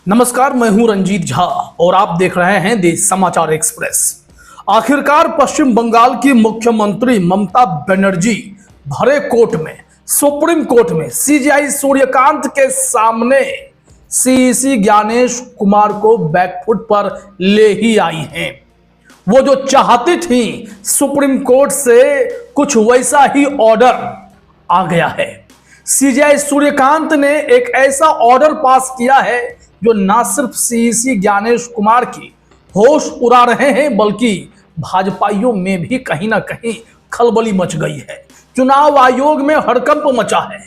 नमस्कार, मैं हूं रंजीत झा और आप देख रहे हैं देश समाचार एक्सप्रेस। आखिरकार पश्चिम बंगाल की मुख्यमंत्री ममता बनर्जी भरे कोर्ट में, सुप्रीम कोर्ट में सीजेआई सूर्यकांत के सामने सीईसी ज्ञानेश कुमार को बैकफुट पर ले ही आई हैं। वो जो चाहती थी सुप्रीम कोर्ट से कुछ वैसा ही ऑर्डर आ गया है। सीजेआई सूर्यकांत ने एक ऐसा ऑर्डर पास किया है जो ना सिर्फ सीईसी ज्ञानेश कुमार की होश उड़ा रहे हैं, बल्कि भाजपाइयों में भी कहीं ना कहीं खलबली मच गई है। चुनाव आयोग में हड़कंप मचा है,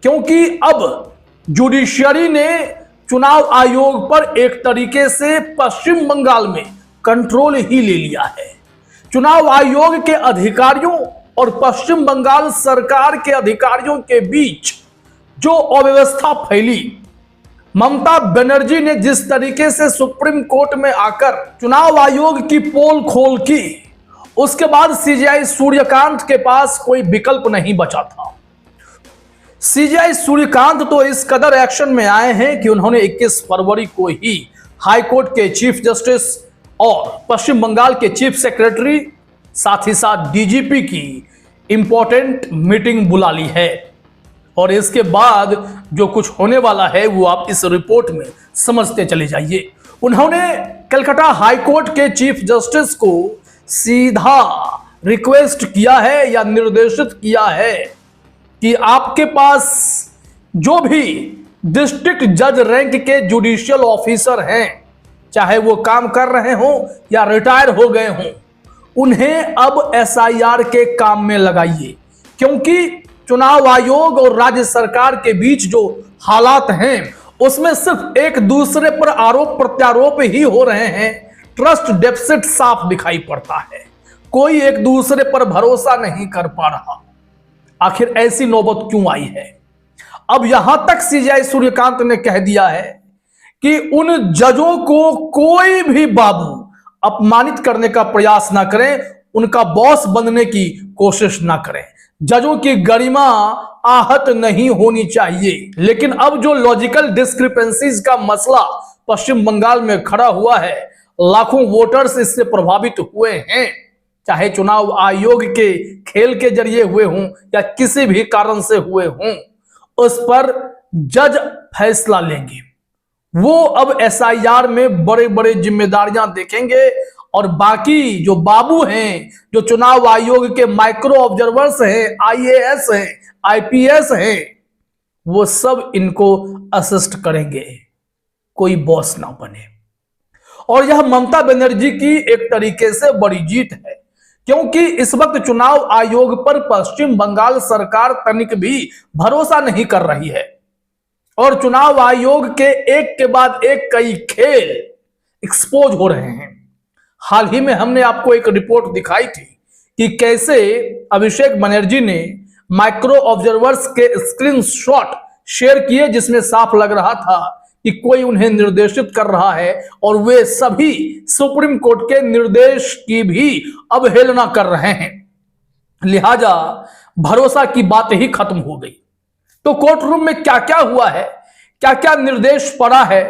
क्योंकि अब जुडिशियरी ने चुनाव आयोग पर एक तरीके से पश्चिम बंगाल में कंट्रोल ही ले लिया है। चुनाव आयोग के अधिकारियों और पश्चिम बंगाल सरकार के अधिकारियों के बीच जो अव्यवस्था फैली, ममता बनर्जी ने जिस तरीके से सुप्रीम कोर्ट में आकर चुनाव आयोग की पोल खोल की, उसके बाद सीजेआई सूर्यकांत के पास कोई विकल्प नहीं बचा था। सीजेआई सूर्यकांत तो इस कदर एक्शन में आए हैं कि उन्होंने 21 फरवरी को ही हाई कोर्ट के चीफ जस्टिस और पश्चिम बंगाल के चीफ सेक्रेटरी, साथ ही साथ डीजीपी की इंपॉर्टेंट मीटिंग बुला ली है। और इसके बाद जो कुछ होने वाला है वो आप इस रिपोर्ट में समझते चले जाइए। उन्होंने कलकत्ता हाई कोर्ट के चीफ जस्टिस को सीधा रिक्वेस्ट किया है या निर्देशित किया है कि आपके पास जो भी डिस्ट्रिक्ट जज रैंक के जुडिशियल ऑफिसर हैं, चाहे वो काम कर रहे हों या रिटायर हो गए हों, उन्हें अब एसआईआर के काम में लगाइए। क्योंकि चुनाव आयोग और राज्य सरकार के बीच जो हालात हैं उसमें सिर्फ एक दूसरे पर आरोप प्रत्यारोप ही हो रहे हैं। ट्रस्ट डेफिसिट साफ दिखाई पड़ता है, कोई एक दूसरे पर भरोसा नहीं कर पा रहा। आखिर ऐसी नौबत क्यों आई है? अब यहां तक सीजेआई सूर्यकांत ने कह दिया है कि उन जजों को कोई भी बाबू अपमानित करने का प्रयास ना करें, उनका बॉस बनने की कोशिश ना करें। जजों की गरिमा आहत नहीं होनी चाहिए। लेकिन अब जो लॉजिकल डिस्क्रिपेंसीज का मसला पश्चिम बंगाल में खड़ा हुआ है, लाखों वोटर्स इससे प्रभावित हुए हैं, चाहे चुनाव आयोग के खेल के जरिए हुए हों या किसी भी कारण से हुए हों, उस पर जज फैसला लेंगे। वो अब एसआईआर में बड़े बड़े जिम्मेदारियां देखेंगे और बाकी जो बाबू हैं, जो चुनाव आयोग के माइक्रो ऑब्जर्वर्स हैं, आईएएस हैं, आईपीएस हैं, वो सब इनको असिस्ट करेंगे, कोई बॉस ना बने। और यह ममता बनर्जी की एक तरीके से बड़ी जीत है, क्योंकि इस वक्त चुनाव आयोग पर पश्चिम बंगाल सरकार तनिक भी भरोसा नहीं कर रही है और चुनाव आयोग के एक के बाद एक कई खेल एक्सपोज हो रहे हैं। हाल ही में हमने आपको एक रिपोर्ट दिखाई थी कि कैसे अभिषेक बनर्जी ने माइक्रो ऑब्जर्वर्स के स्क्रीनशॉट शेयर किए, जिसमें साफ लग रहा था कि कोई उन्हें निर्देशित कर रहा है और वे सभी सुप्रीम कोर्ट के निर्देश की भी अवहेलना कर रहे हैं। लिहाजा भरोसा की बात ही खत्म हो गई। तो कोर्ट रूम में क्या क्या हुआ है, क्या क्या निर्देश पड़ा है,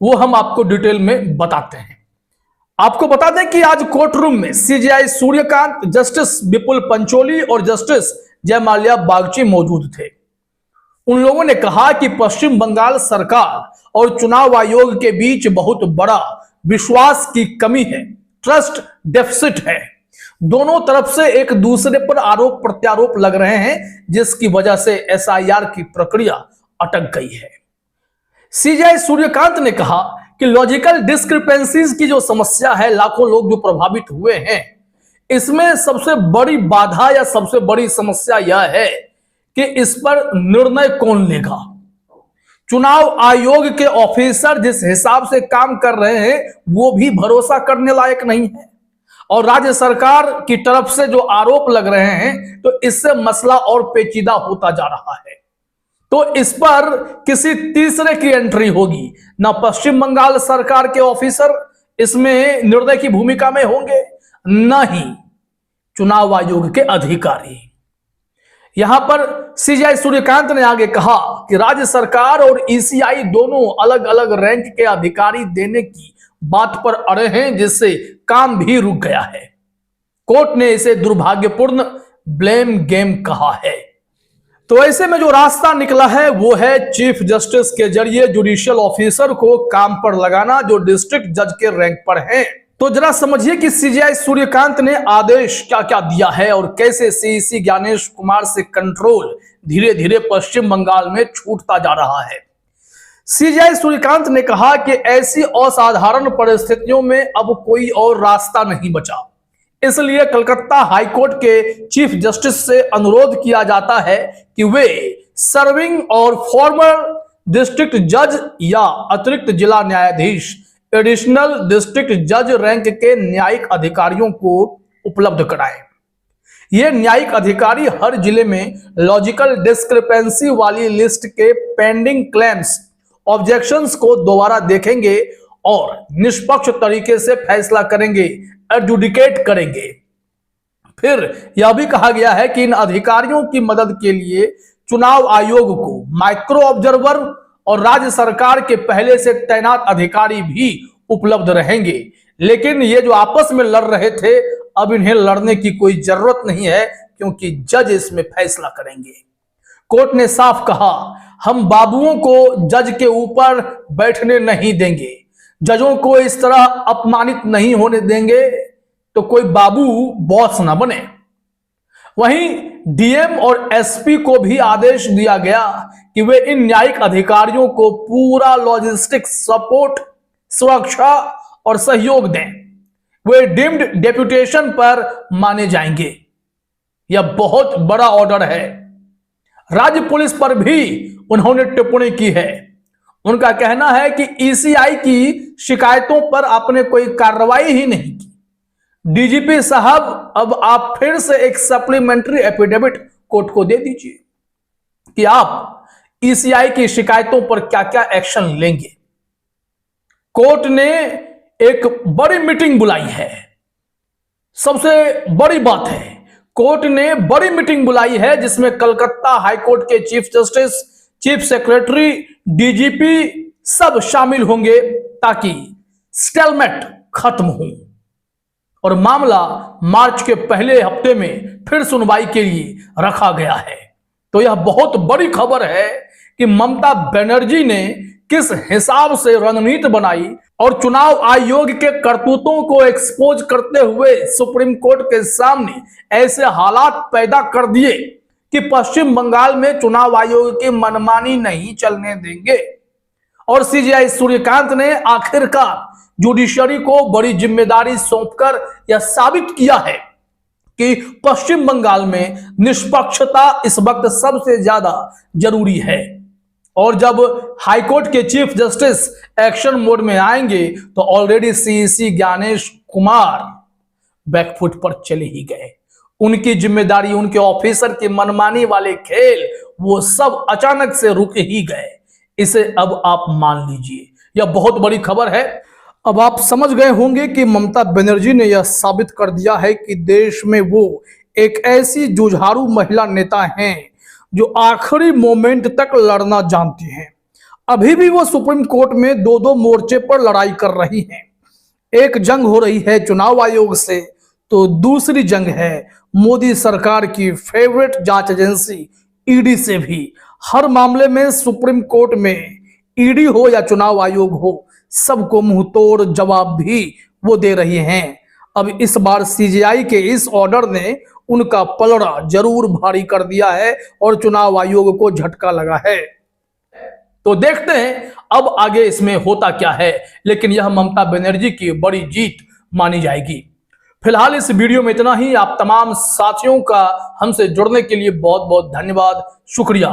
वो हम आपको डिटेल में बताते हैं। आपको बता दें कि आज कोर्ट रूम में सीजेआई सूर्यकांत, जस्टिस विपुल पंचोली और जस्टिस जयमाल्या बागची मौजूद थे। उन लोगों ने कहा कि पश्चिम बंगाल सरकार और चुनाव आयोग के बीच बहुत बड़ा विश्वास की कमी है, ट्रस्ट डेफिसिट है। दोनों तरफ से एक दूसरे पर आरोप प्रत्यारोप लग रहे हैं, जिसकी वजह से एसआईआर की प्रक्रिया अटक गई है। सीजेआई सूर्यकांत ने कहा कि लॉजिकल डिस्क्रिपेंसीज की जो समस्या है, लाखों लोग जो प्रभावित हुए हैं, इसमें सबसे बड़ी बाधा या सबसे बड़ी समस्या यह है कि इस पर निर्णय कौन लेगा। चुनाव आयोग के ऑफिसर जिस हिसाब से काम कर रहे हैं वो भी भरोसा करने लायक नहीं है, और राज्य सरकार की तरफ से जो आरोप लग रहे हैं, तो इससे मसला और पेचीदा होता जा रहा है। तो इस पर किसी तीसरे की एंट्री होगी। ना पश्चिम बंगाल सरकार के ऑफिसर इसमें निर्णय की भूमिका में होंगे, न ही चुनाव आयोग के अधिकारी। यहां पर सीजीआई सूर्यकांत ने आगे कहा कि राज्य सरकार और ईसीआई दोनों अलग अलग रैंक के अधिकारी देने की बात पर अड़े हैं, जिससे काम भी रुक गया है। कोर्ट ने इसे दुर्भाग्यपूर्ण ब्लेम गेम कहा है। तो ऐसे में जो रास्ता निकला है वो है चीफ जस्टिस के जरिए जुडिशियल ऑफिसर को काम पर लगाना जो डिस्ट्रिक्ट जज के रैंक पर हैं। तो जरा समझिए कि सीजीआई सूर्यकांत ने आदेश क्या क्या दिया है और कैसे सीईसी ज्ञानेश कुमार से कंट्रोल धीरे धीरे पश्चिम बंगाल में छूटता जा रहा है। सीजीआई सूर्यकांत ने कहा कि ऐसी असाधारण परिस्थितियों में अब कोई और रास्ता नहीं बचा, इसलिए कलकत्ता हाईकोर्ट के चीफ जस्टिस से अनुरोध किया जाता है कि वे सर्विंग और फॉर्मर डिस्ट्रिक्ट जज या अतिरिक्त जिला न्यायाधीश एडिशनल डिस्ट्रिक्ट जज रैंक के न्यायिक अधिकारियों को उपलब्ध कराएं। ये न्यायिक अधिकारी हर जिले में लॉजिकल डिस्क्रिपेंसी वाली लिस्ट के पेंडिंग क्लेम्स ऑब्जेक्शंस को दोबारा देखेंगे और निष्पक्ष तरीके से फैसला करेंगे, एडजुडिकेट करेंगे। फिर यह भी कहा गया है कि इन अधिकारियों की मदद के लिए चुनाव आयोग को माइक्रो ऑब्जर्वर और राज्य सरकार के पहले से तैनात अधिकारी भी उपलब्ध रहेंगे। लेकिन ये जो आपस में लड़ रहे थे, अब इन्हें लड़ने की कोई जरूरत नहीं है, क्योंकि जज इसमें फैसला करेंगे। कोर्ट ने साफ कहा, हम बाबुओं को जज के ऊपर बैठने नहीं देंगे, जजों को इस तरह अपमानित नहीं होने देंगे तो कोई बाबू बॉस ना बने। वहीं डीएम और एसपी को भी आदेश दिया गया कि वे इन न्यायिक अधिकारियों को पूरा लॉजिस्टिक सपोर्ट, सुरक्षा और सहयोग दें। वे डीम्ड डेप्यूटेशन पर माने जाएंगे। यह बहुत बड़ा ऑर्डर है। राज्य पुलिस पर भी उन्होंने टिप्पणी की है। उनका कहना है कि ईसीआई की शिकायतों पर आपने कोई कार्रवाई ही नहीं की। डीजीपी साहब, अब आप फिर से एक सप्लीमेंट्री एफिडेविट कोर्ट को दे दीजिए कि आप ईसीआई की शिकायतों पर क्या क्या एक्शन लेंगे। कोर्ट ने एक बड़ी मीटिंग बुलाई है। सबसे बड़ी बात है, कोर्ट ने बड़ी मीटिंग बुलाई है जिसमें कलकत्ता हाईकोर्ट के chief justice, chief secretary, DGP सब शामिल होंगे ताकि स्टेलमेट खत्म हो और मामला मार्च के पहले हफ्ते में फिर सुनवाई के लिए रखा गया है। तो यह बहुत बड़ी खबर है कि ममता बनर्जी ने किस हिसाब से रणनीति बनाई और चुनाव आयोग के करतूतों को एक्सपोज करते हुए सुप्रीम कोर्ट के सामने ऐसे हालात पैदा कर दिए कि पश्चिम बंगाल में चुनाव आयोग की मनमानी नहीं चलने देंगे। और सीजीआई सूर्यकांत ने आखिरकार जुडिशरी को बड़ी जिम्मेदारी सौंपकर यह साबित किया है कि पश्चिम बंगाल में निष्पक्षता इस वक्त सबसे ज्यादा जरूरी है। और जब हाईकोर्ट के चीफ जस्टिस एक्शन मोड में आएंगे तो already CEC Gyanesh Kumar backfoot पर चले ही गए। उनकी जिम्मेदारी, उनके ऑफिसर की मनमानी वाले खेल, वो सब अचानक से रुक ही गए। इसे अब आप मान लीजिए, यह बहुत बड़ी खबर है। अब आप समझ गए होंगे कि ममता बनर्जी ने यह साबित कर दिया है कि देश में वो एक ऐसी जुझारू महिला नेता हैं जो आखिरी मोमेंट तक लड़ना जानती हैं। अभी भी वो सुप्रीम कोर्ट में दो दो मोर्चे पर लड़ाई कर रही हैं। एक जंग हो रही है चुनाव आयोग से, तो दूसरी जंग है मोदी सरकार की फेवरेट जांच एजेंसी ईडी से भी। हर मामले में सुप्रीम कोर्ट में ईडी हो या चुनाव आयोग हो, सबको मुंहतोड़ जवाब भी वो दे रही हैं। अब इस बार सीजीआई के इस ऑर्डर ने उनका पलड़ा जरूर भारी कर दिया है और चुनाव आयोग को झटका लगा है। तो देखते हैं अब आगे इसमें होता क्या है, लेकिन यह ममता बनर्जी की बड़ी जीत मानी जाएगी। फिलहाल इस वीडियो में इतना ही। आप तमाम साथियों का हमसे जुड़ने के लिए बहुत बहुत धन्यवाद, शुक्रिया।